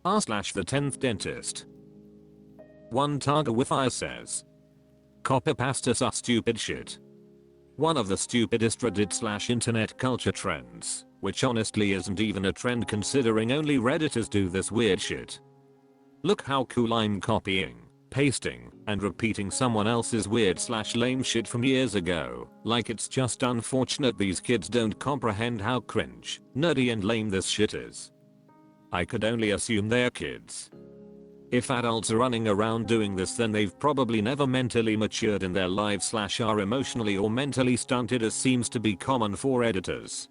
r/the10thDentist. One Targa with fire says, Copypastas are stupid shit. One of the stupidest Reddit/internet culture trends, which honestly isn't even a trend considering only Redditors do this weird shit. Look how cool I'm copying, pasting, and repeating someone else's weird/lame shit from years ago, like it's just unfortunate these kids don't comprehend how cringe, nerdy and lame this shit is. I could only assume they're kids. If adults are running around doing this, then they've probably never mentally matured in their lives/are emotionally or mentally stunted, as seems to be common for editors.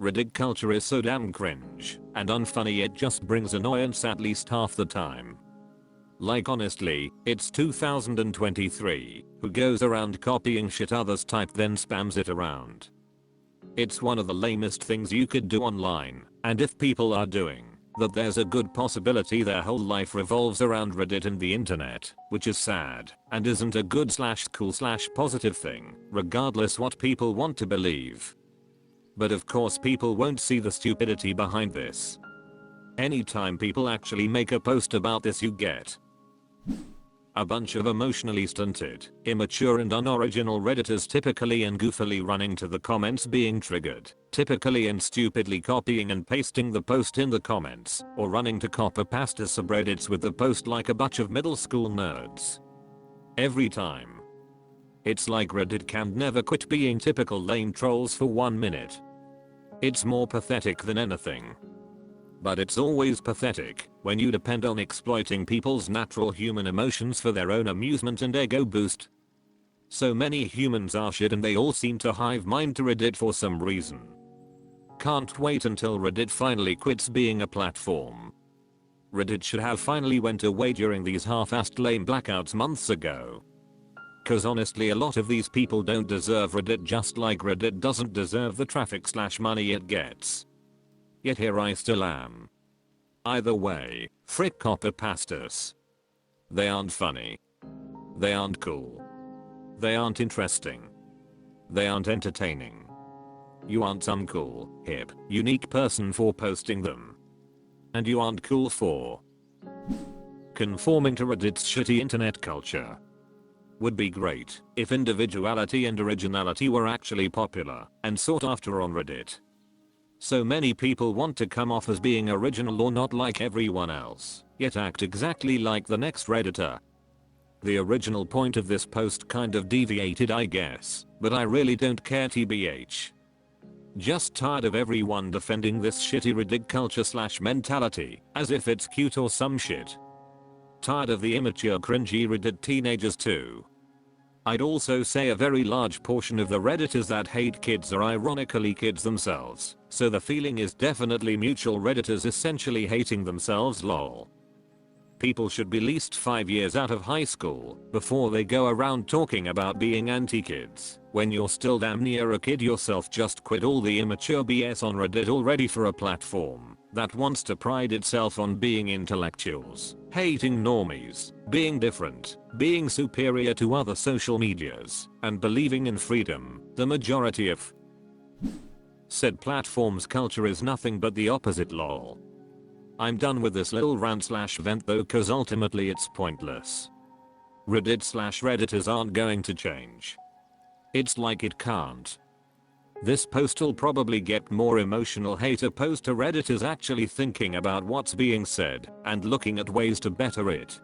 Reddit culture is so damn cringe and unfunny it just brings annoyance at least half the time. Like honestly, it's 2023, who goes around copying shit others type then spams it around? It's one of the lamest things you could do online, and if people are doing that, there's a good possibility their whole life revolves around Reddit and the internet, which is sad and isn't a good/cool/positive thing, regardless what people want to believe. But of course people won't see the stupidity behind this. Anytime people actually make a post about this, you get a bunch of emotionally stunted, immature and unoriginal Redditors typically and goofily running to the comments being triggered, typically and stupidly copying and pasting the post in the comments, or running to Copypastas subreddits with the post like a bunch of middle school nerds. Every time. It's like Reddit can never quit being typical lame trolls for 1 minute. It's more pathetic than anything. But it's always pathetic when you depend on exploiting people's natural human emotions for their own amusement and ego boost. So many humans are shit and they all seem to hive mind to Reddit for some reason. Can't wait until Reddit finally quits being a platform. Reddit should have finally went away during these half-assed lame blackouts months ago. Cause honestly a lot of these people don't deserve Reddit, just like Reddit doesn't deserve the traffic/money it gets. Yet here I still am. Either way, frick Copypastas. They aren't funny. They aren't cool. They aren't interesting. They aren't entertaining. You aren't some cool, hip, unique person for posting them. And you aren't cool for conforming to Reddit's shitty internet culture. Would be great if individuality and originality were actually popular and sought after on Reddit. So many people want to come off as being original or not like everyone else, yet act exactly like the next Redditor. The original point of this post kind of deviated, I guess, but I really don't care tbh. Just tired of everyone defending this shitty Reddit culture/mentality as if it's cute or some shit. Tired of the immature cringy Reddit teenagers too. I'd also say a very large portion of the Redditors that hate kids are ironically kids themselves, so the feeling is definitely mutual. Redditors essentially hating themselves, lol. People should be at least 5 years out of high school before they go around talking about being anti-kids. When you're still damn near a kid yourself, just quit all the immature BS on Reddit already for a platform that wants to pride itself on being intellectuals, hating normies, being different, being superior to other social medias, and believing in freedom. The majority of said platform's culture is nothing but the opposite, lol. I'm done with this little rant/vent though, cause ultimately it's pointless. Reddit/Redditors aren't going to change. It's like it can't. This post'll probably get more emotional hate opposed to Redditors actually thinking about what's being said and looking at ways to better it.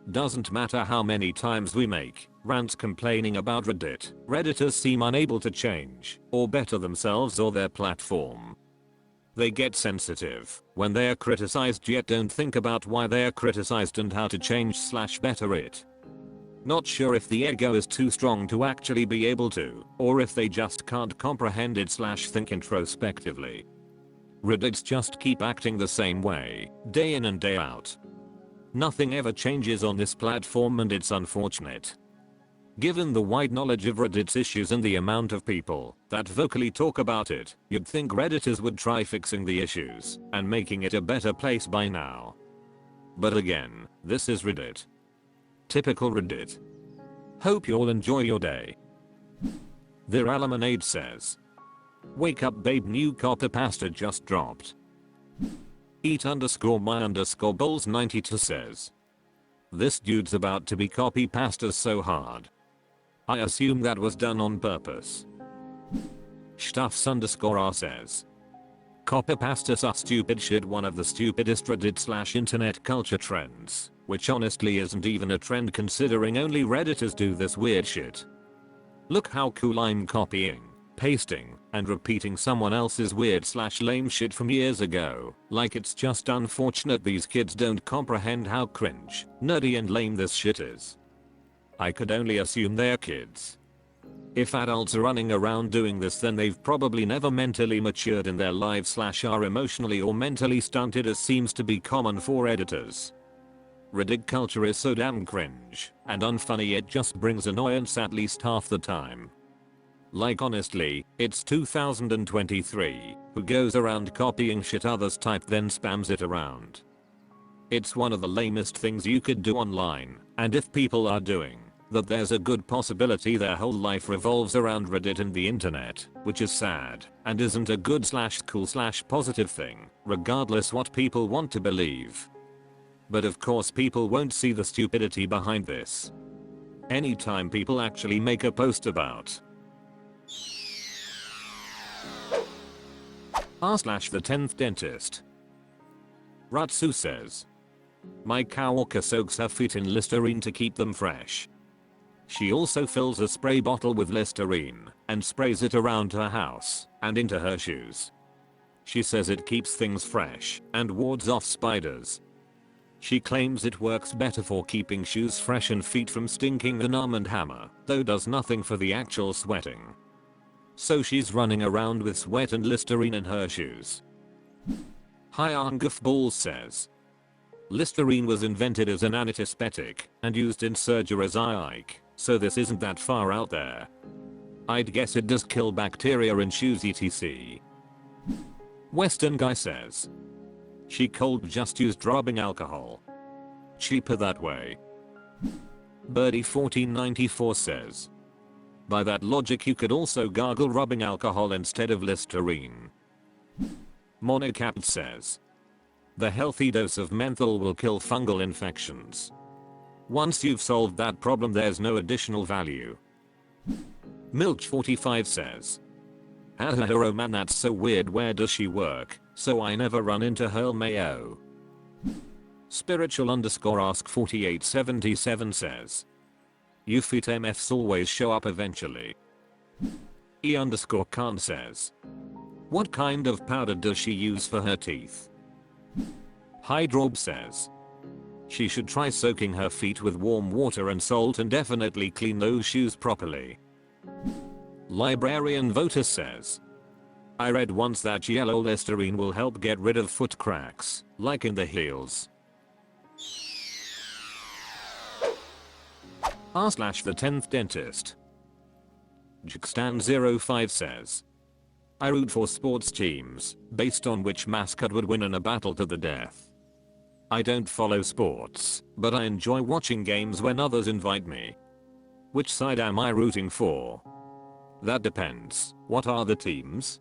Doesn't matter how many times we make rants complaining about Reddit, Redditors seem unable to change or better themselves or their platform. They get sensitive when they are criticized yet don't think about why they are criticized and how to change/better it. Not sure if the ego is too strong to actually be able to, or if they just can't comprehend it/think introspectively. Reddits just keep acting the same way, day in and day out. Nothing ever changes on this platform and it's unfortunate. Given the wide knowledge of Reddit's issues and the amount of people that vocally talk about it, you'd think Redditors would try fixing the issues and making it a better place by now. But again, this is Reddit. Typical Reddit. Hope you all enjoy your day. The Alamanade says, wake up babe, new Copypasta just dropped. Eat_my_bowls92 says. This dude's about to be copypastas so hard. I assume that was done on purpose. Stuffs_r says. Copypastas are stupid shit, one of the stupidest Reddit/internet culture trends, which honestly isn't even a trend considering only Redditors do this weird shit. Look how cool I'm copying, pasting, and repeating someone else's weird/lame shit from years ago, like it's just unfortunate these kids don't comprehend how cringe, nerdy and lame this shit is. I could only assume they're kids. If adults are running around doing this, then they've probably never mentally matured in their lives/are emotionally or mentally stunted, as seems to be common for editors. Reddit culture is so damn cringe and unfunny it just brings annoyance at least half the time. Like honestly, it's 2023, who goes around copying shit others type then spams it around? It's one of the lamest things you could do online, and if people are doing that, there's a good possibility their whole life revolves around Reddit and the internet, which is sad and isn't a good/cool/positive thing, regardless what people want to believe. But of course people won't see the stupidity behind this. Anytime people actually make a post about r/the10thDentist. Ratsu says. My coworker soaks her feet in Listerine to keep them fresh. She also fills a spray bottle with Listerine and sprays it around her house and into her shoes. She says it keeps things fresh and wards off spiders. She claims it works better for keeping shoes fresh and feet from stinking than Arm & Hammer, though does nothing for the actual sweating. So she's running around with sweat and Listerine in her shoes. Hyangufballs says. Listerine was invented as an anesthetic and used in surgery, so this isn't that far out there. I'd guess it does kill bacteria in shoes etc. Western guy says. She cold just used rubbing alcohol. Cheaper that way. Birdie1494 says. By that logic you could also gargle rubbing alcohol instead of Listerine. Monocat says. The healthy dose of menthol will kill fungal infections. Once you've solved that problem there's no additional value. Milch45 says. Oh man, that's so weird, where does she work? So I never run into her mayo. Spiritual_ask 4877 says. You feet MFs always show up eventually. E_Khan says. What kind of powder does she use for her teeth? Hydrob says. She should try soaking her feet with warm water and salt and definitely clean those shoes properly. Librarian Voter says. I read once that yellow Listerine will help get rid of foot cracks, like in the heels. r/the10thDentist. Jixstan05 says. I root for sports teams based on which mascot would win in a battle to the death. I don't follow sports, but I enjoy watching games when others invite me. Which side am I rooting for? That depends. What are the teams?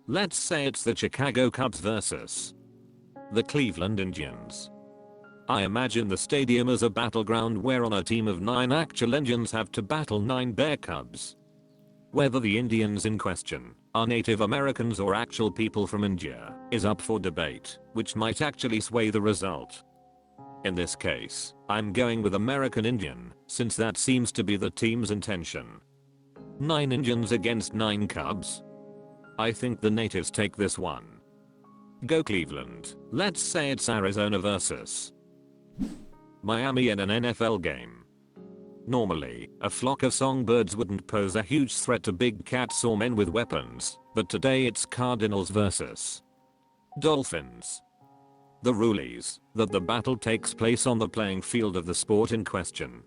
Let's say it's the Chicago Cubs versus the Cleveland Indians. I imagine the stadium as a battleground where on a team of 9 actual Indians have to battle 9 bear cubs. Whether the Indians in question are Native Americans or actual people from India is up for debate, which might actually sway the result. In this case, I'm going with American Indian, since that seems to be the team's intention. 9 Indians against 9 Cubs? I think the natives take this one. Go Cleveland. Let's say it's Arizona versus Miami in an NFL game. Normally, a flock of songbirds wouldn't pose a huge threat to big cats or men with weapons, but today it's Cardinals versus Dolphins. The rule is that the battle takes place on the playing field of the sport in question.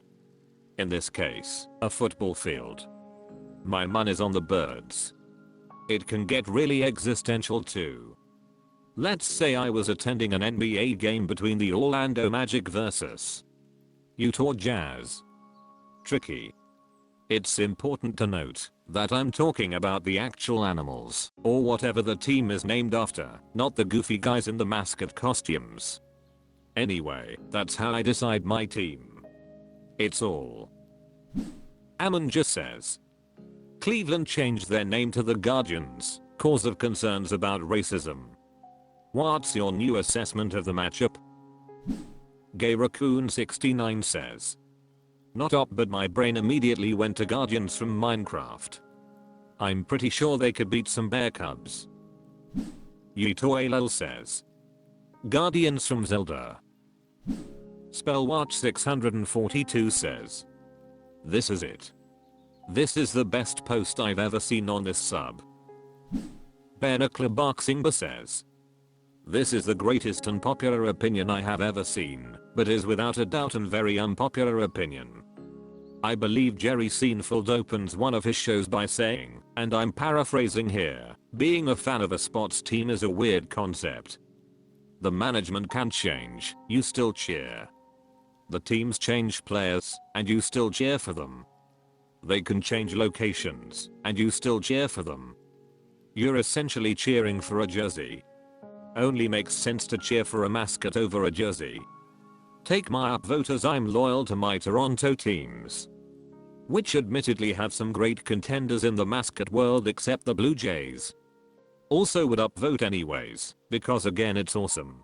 In this case, a football field. My money's on the birds. It can get really existential too. Let's say I was attending an NBA game between the Orlando Magic versus Utah Jazz. Tricky. It's important to note That I'm talking about the actual animals, or whatever the team is named after, not the goofy guys in the mascot costumes. Anyway, that's how I decide my team. It's all. Ammon just says, Cleveland changed their name to the Guardians, cause of concerns about racism. What's your new assessment of the matchup? Gay Raccoon 69 says, not up, but my brain immediately went to Guardians from Minecraft. I'm pretty sure they could beat some bear cubs. Yutoalel says, Guardians from Zelda. Spellwatch 642 says, this is it. This is the best post I've ever seen on this sub. Benakla Boxingba says, this is the greatest unpopular opinion I have ever seen, but is without a doubt and very unpopular opinion. I believe Jerry Seinfeld opens one of his shows by saying, and I'm paraphrasing here, being a fan of a sports team is a weird concept. The management can change, you still cheer. The teams change players, and you still cheer for them. They can change locations, and you still cheer for them. You're essentially cheering for a jersey. Only makes sense to cheer for a mascot over a jersey. Take my upvote as I'm loyal to my Toronto teams, which admittedly have some great contenders in the mascot world except the Blue Jays. Also would upvote anyways, because again it's awesome.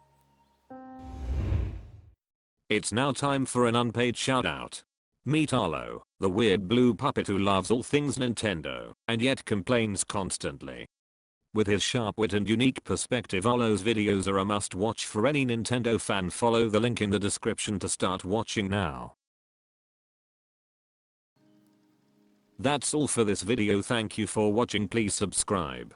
It's now time for an unpaid shoutout. Meet Arlo, the weird blue puppet who loves all things Nintendo, and yet complains constantly. With his sharp wit and unique perspective, Arlo's videos are a must watch for any Nintendo fan. Follow the link in the description to start watching now. That's all for this video. Thank you for watching. Please subscribe.